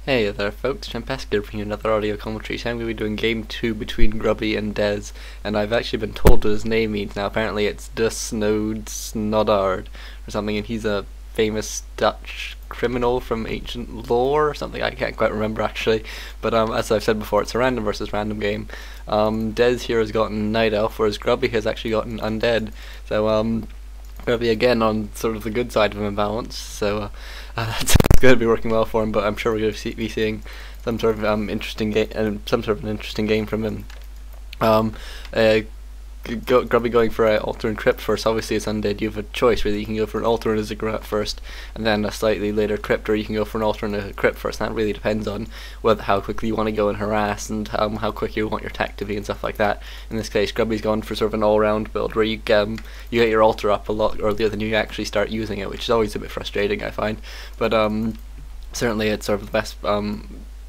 Hey there folks, Tempest here bringing you another audio commentary. Today I'm going to be doing game 2 between Grubby and Des, and I've actually been told what his name means. Now apparently it's DESNODESNODAARD or something, and he's a famous Dutch criminal from ancient lore or something. I can't quite remember actually, but as I've said before, it's a random versus random game. Des here has gotten Night Elf, whereas Grubby has actually gotten Undead. So Grubby again on sort of the good side of an imbalance, so that's going to be working well for him. But I'm sure we're going to be seeing some sort of interesting game, from him. Grubby going for an altar and crypt first. Obviously, it's undead. You have a choice whether you can go for an altar and a ziggurat first, and then a slightly later crypt, or you can go for an altar and a crypt first. And that really depends on how quickly you want to go and harass, and how quick you want your attack to be, and stuff like that. In this case, Grubby's gone for sort of an all-round build where you get your altar up a lot earlier than you actually start using it, which is always a bit frustrating, I find. But certainly, it's sort of the best.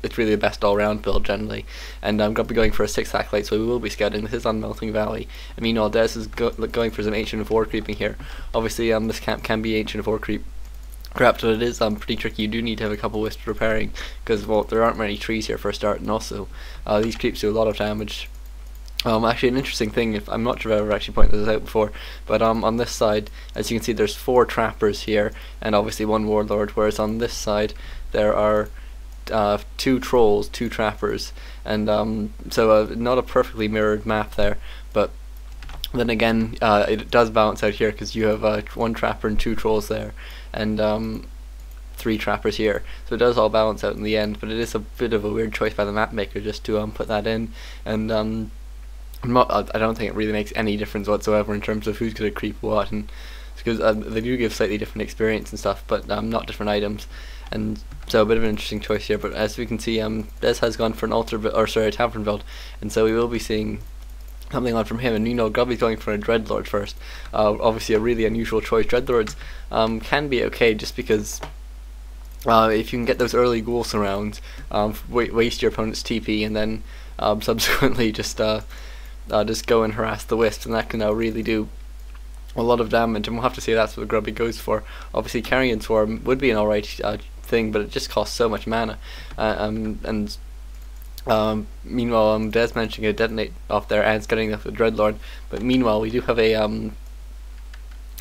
It's really the best all-round build generally, and I'm going to be going for a 6 acolyte, so we will be scouting. This is on Melting Valley, and meanwhile Des is going for some Ancient of War creeping here. Obviously this camp can be Ancient of War crap, but it is pretty tricky. You do need to have a couple wisps repairing, because well, there aren't many trees here for a start, and also these creeps do a lot of damage. Actually, an interesting thing, if I'm not sure if I've ever actually pointed this out before, but on this side, as you can see, there's 4 trappers here, and obviously 1 warlord, whereas on this side there are 2 trolls, 2 trappers, and so not a perfectly mirrored map there, but then again it does balance out here, because you have 1 trapper and 2 trolls there, and 3 trappers here, so it does all balance out in the end. But it is a bit of a weird choice by the map maker just to put that in, and I don't think it really makes any difference whatsoever in terms of who's going to creep what, and because they do give slightly different experience and stuff, but not different items. And so a bit of an interesting choice here. But as we can see, Des has gone for an a tavern build, and so we will be seeing something on from him. And Grubby's going for a Dreadlord first. Obviously a really unusual choice. Dreadlords can be okay, just because if you can get those early ghouls around, waste your opponent's TP, and then subsequently just go and harass the wisps, and that can really do a lot of damage. And we'll have to see that's what Grubby goes for. Obviously Carrion Swarm would be an alright thing, but it just costs so much mana, meanwhile Des managing a detonate off there and getting off the Dreadlord. But meanwhile we do have a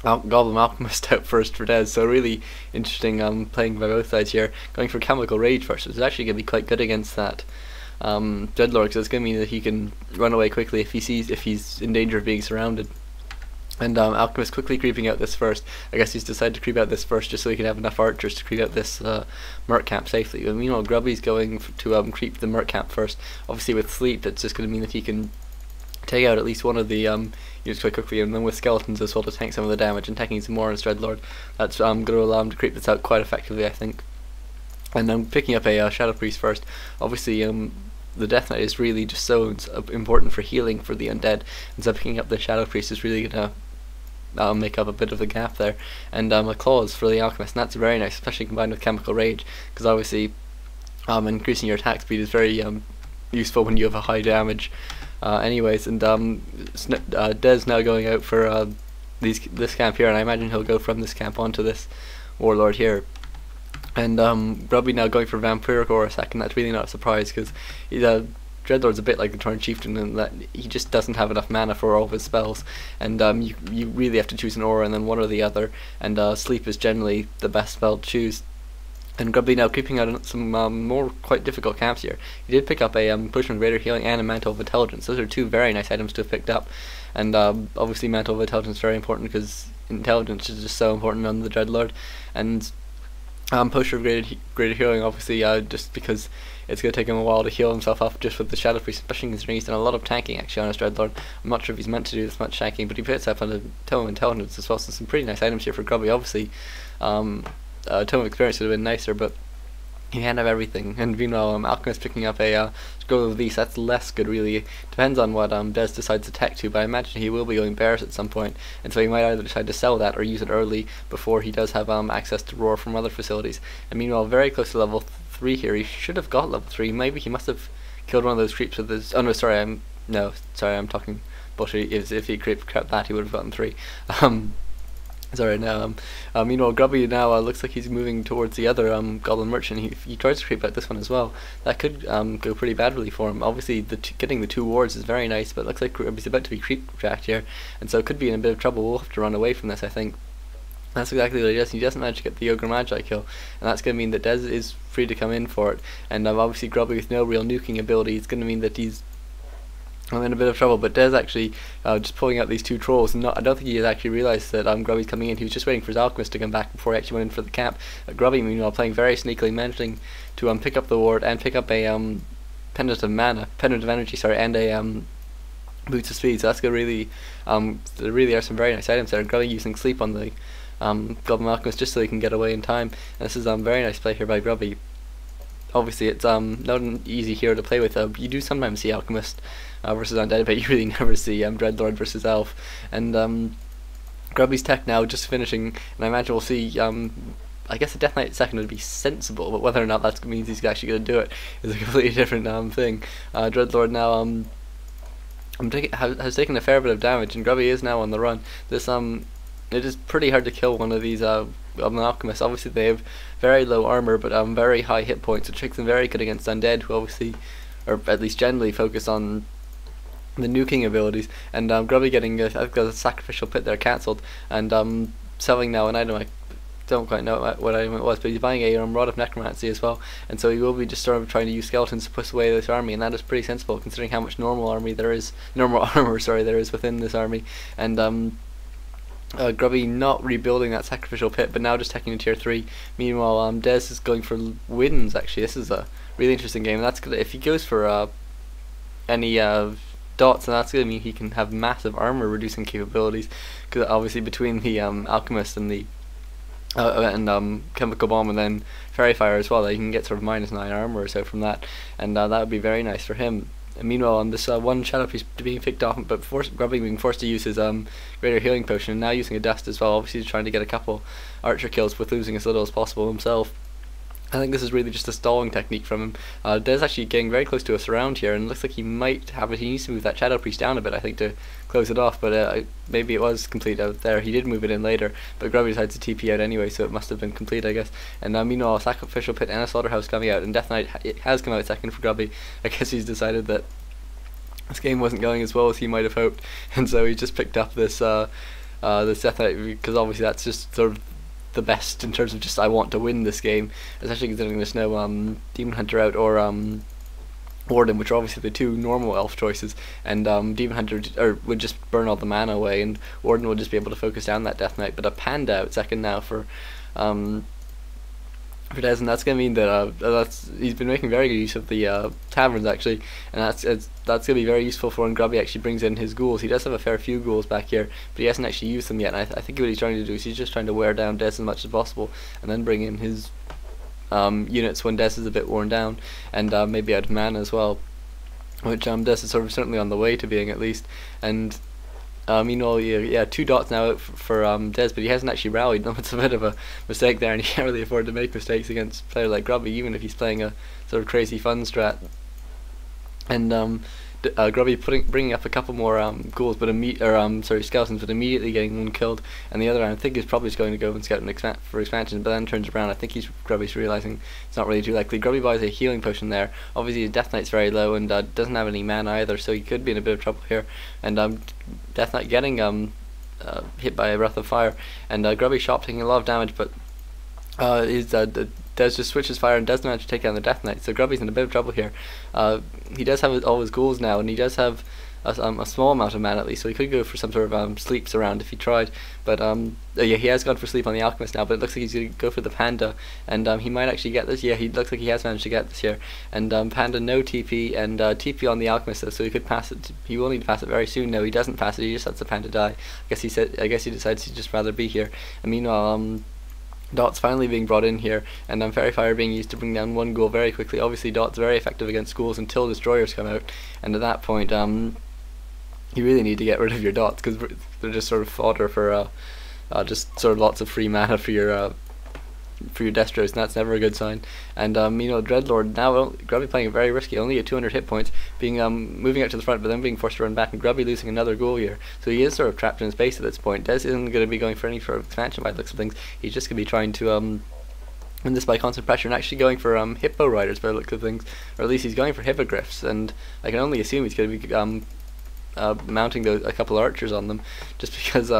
Goblin Alchemist out first for Des, so really interesting playing by both sides here. Going for Chemical Rage first, which is actually going to be quite good against that Dreadlord, because it's going to mean that he can run away quickly if he's in danger of being surrounded. And Alchemist quickly creeping out this first. I guess he's decided to creep out this first just so he can have enough archers to creep out this Merc camp safely. But meanwhile, Grubby's going to creep the Merc camp first. Obviously with Sleep, that's just going to mean that he can take out at least one of the units quite quickly, and then with Skeletons as well to tank some of the damage, and tanking some more on Dreadlord. That's going to allow him to creep this out quite effectively, I think. And I'm picking up a Shadow Priest first. Obviously the Death Knight is really just so important for healing for the undead, and so picking up the Shadow Priest is really going to make up a bit of the gap there. And a Claws for the Alchemist, and that's very nice, especially combined with Chemical Rage, because obviously increasing your attack speed is very useful when you have a high damage. Anyways, and Des now going out for this camp here, and I imagine he'll go from this camp onto this Warlord here. And Grubby now going for Vampiric Aura second. That's really not a surprise, because Dreadlord's a bit like the Torn Chieftain in that he just doesn't have enough mana for all of his spells, and you really have to choose an aura and then one or the other, and Sleep is generally the best spell to choose. And Grubby now creeping out some more quite difficult camps here. He did pick up a Pushman Greater Healing and a Mantle of Intelligence. Those are 2 very nice items to have picked up, and obviously Mantle of Intelligence is very important, because intelligence is just so important on the Dreadlord. And Potion of Greater Healing, obviously, just because it's going to take him a while to heal himself up just with the Shadow Priest, especially considering he's done a lot of tanking actually on his Dreadlord. I'm not sure if he's meant to do this much tanking, but he puts up on a Tome of Intelligence as well, so some pretty nice items here for Grubby. Obviously, Tome of Experience would have been nicer, but he can't have everything. And meanwhile, Alchemist picking up a Scroll of Beast. That's less good, really. Depends on what Des decides to tech to, but I imagine he will be going Bears at some point, and so he might either decide to sell that or use it early before he does have access to Roar from other facilities. And meanwhile, very close to level 3 here. He should have got level 3. Maybe he must have killed one of those creeps with his... Oh no, sorry, I'm talking bullshit. If he crept that, he would have gotten 3. Sorry, now, meanwhile, Grubby now looks like he's moving towards the other Goblin Merchant. If he tries to creep out this one as well, that could go pretty badly for him. Obviously, getting the 2 wards is very nice, but it looks like Grubby's about to be creep tracked here, and so it could be in a bit of trouble. We'll have to run away from this, I think. That's exactly what he does. He doesn't manage to get the Ogre Magi kill, and that's going to mean that Des is free to come in for it. And obviously, Grubby with no real nuking ability, it's going to mean that he's in a bit of trouble. But Des actually just pulling out these 2 trolls, and I don't think he has actually realised that Grubby's coming in. He was just waiting for his Alchemist to come back before he actually went in for the camp. Grubby, meanwhile, playing very sneakily, managing to pick up the ward and pick up a pendant of energy, sorry, and a boots of speed. So that's going to really, there really are some very nice items there. Grubby using sleep on the Goblin Alchemist just so he can get away in time. And this is very nice play here by Grubby. Obviously, it's not an easy hero to play with. You do sometimes see Alchemist versus Undead, but you really never see Dreadlord versus Elf. And Grubby's tech now just finishing, and I imagine we'll see. I guess a Death Knight second would be sensible, but whether or not that means he's actually going to do it is a completely different thing. Dreadlord now has taken a fair bit of damage, and Grubby is now on the run. This it is pretty hard to kill one of these Alchemists. Obviously, they have very low armor, but very high hit points, which makes them very good against Undead, who obviously, or at least generally, focus on the nuking abilities. And Grubby getting I think the sacrificial pit there cancelled, and selling now an item. I don't quite know what item it was, but he's buying a Rod of Necromancy as well, and so he will be just sort of trying to use skeletons to push away this army, and that is pretty sensible considering how much normal armor there is within this army. And Grubby not rebuilding that sacrificial pit, but now just taking a tier 3. Meanwhile, Des is going for wins. Actually, this is a really interesting game. And that's gonna, if he goes for any dots, and that's going to mean he can have massive armor reducing capabilities. Because obviously between the Alchemist and the Chemical Bomb and then Fairy Fire as well, that you can get sort of -9 armor or so from that, and that would be very nice for him. And meanwhile, on this one Shadow Priest being picked off, but Grubby being forced to use his Greater Healing Potion, and now using a Dust as well, obviously trying to get a couple Archer kills with losing as little as possible himself. I think this is really just a stalling technique from him. Des actually getting very close to a surround here, and looks like he might have it. He needs to move that Shadow Priest down a bit, I think, to close it off, but maybe it was complete out there. He did move it in later, but Grubby decides to TP out anyway, so it must have been complete, I guess. And meanwhile, a Sacrificial Pit and a Slaughterhouse coming out, and Death Knight has come out second for Grubby. I guess he's decided that this game wasn't going as well as he might have hoped, and so he just picked up this this Death Knight, because obviously that's just sort of the best in terms of just I want to win this game, especially considering there's no Demon Hunter out or Warden, which are obviously the 2 normal elf choices, and Demon Hunter would just burn all the mana away, and Warden would just be able to focus down that Death Knight. But a Panda out second now for Des, and that's going to mean that he's been making very good use of the taverns actually, and that's going to be very useful for when Grubby actually brings in his ghouls. He does have a fair few ghouls back here, but he hasn't actually used them yet, and I think what he's trying to do is he's just trying to wear down Des as much as possible, and then bring in his units when Des is a bit worn down, and maybe out of mana as well, which Des is sort of certainly on the way to being, at least. And meanwhile, yeah, 2 dots now out for Des, but he hasn't actually rallied. It's a bit of a mistake there, and he can't really afford to make mistakes against a player like Grubby, even if he's playing a sort of crazy fun strat. And Grubby bringing up a couple more ghouls, but skeletons, but immediately getting one killed, and the other I think is probably just going to go and scout for expansion, but then turns around. I think Grubby's realizing it's not really too likely. Grubby buys a healing potion there. Obviously his Death Knight's very low, and doesn't have any mana either, so he could be in a bit of trouble here. And Death Knight getting hit by a Breath of Fire, and Grubby shot taking a lot of damage, but Des just switches fire and doesn't manage to take down the Death Knight, so Grubby's in a bit of trouble here. He does have all his ghouls now, and he does have a small amount of mana at least, so he could go for some sort of sleeps around if he tried. But yeah, he has gone for sleep on the Alchemist now, but it looks like he's going to go for the Panda, and he might actually get this. Yeah, he looks like he has managed to get this here. And Panda no TP, and TP on the Alchemist though, so he could pass it. He will need to pass it very soon. No, he doesn't pass it. He just lets the Panda die. I guess he decides he'd just rather be here. And meanwhile, Dot's finally being brought in here, and Fairy Fire being used to bring down one ghoul very quickly. Obviously Dot's very effective against ghouls until Destroyers come out, and at that point you really need to get rid of your Dots, because they're just sort of fodder for just sort of lots of free mana for your for your Destros, and that's never a good sign. And you know, Dreadlord now Grubby playing very risky, only at 200 hit points, being moving out to the front, but then being forced to run back, and Grubby losing another goal here. So he is sort of trapped in his base at this point. Des isn't going to be going for any sort of expansion by the looks of things. He's just going to be trying to win this by constant pressure, and actually going for hippo riders by the looks of things, or at least he's going for hippogriffs, and I can only assume he's going to be mounting a couple archers on them, just because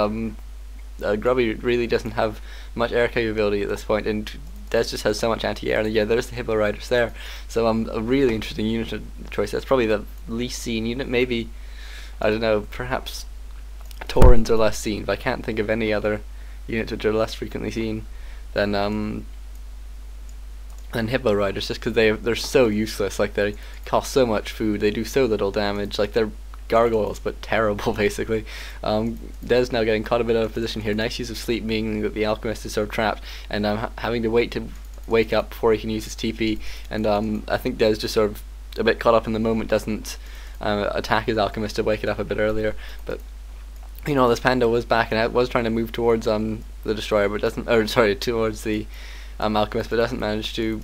Grubby really doesn't have much air capability at this point, and Des just has so much anti-air. And yeah, there's the hippo riders there. So a really interesting unit choice. That's probably the least seen unit. Maybe, I don't know, perhaps Taurens are less seen, but I can't think of any other units which are less frequently seen than hippo riders, just because they're so useless. Like, they cost so much food, they do so little damage. Like, they're gargoyles but terrible, basically. Des now getting caught a bit out of position here. Nice use of sleep, meaning that the Alchemist is sort of trapped, and having to wait to wake up before he can use his TP. And I think Des just sort of a bit caught up in the moment, doesn't attack his Alchemist to wake it up a bit earlier. But you know, this panda was back and was trying to move towards the destroyer, but doesn't, or sorry, towards the Alchemist, but doesn't manage to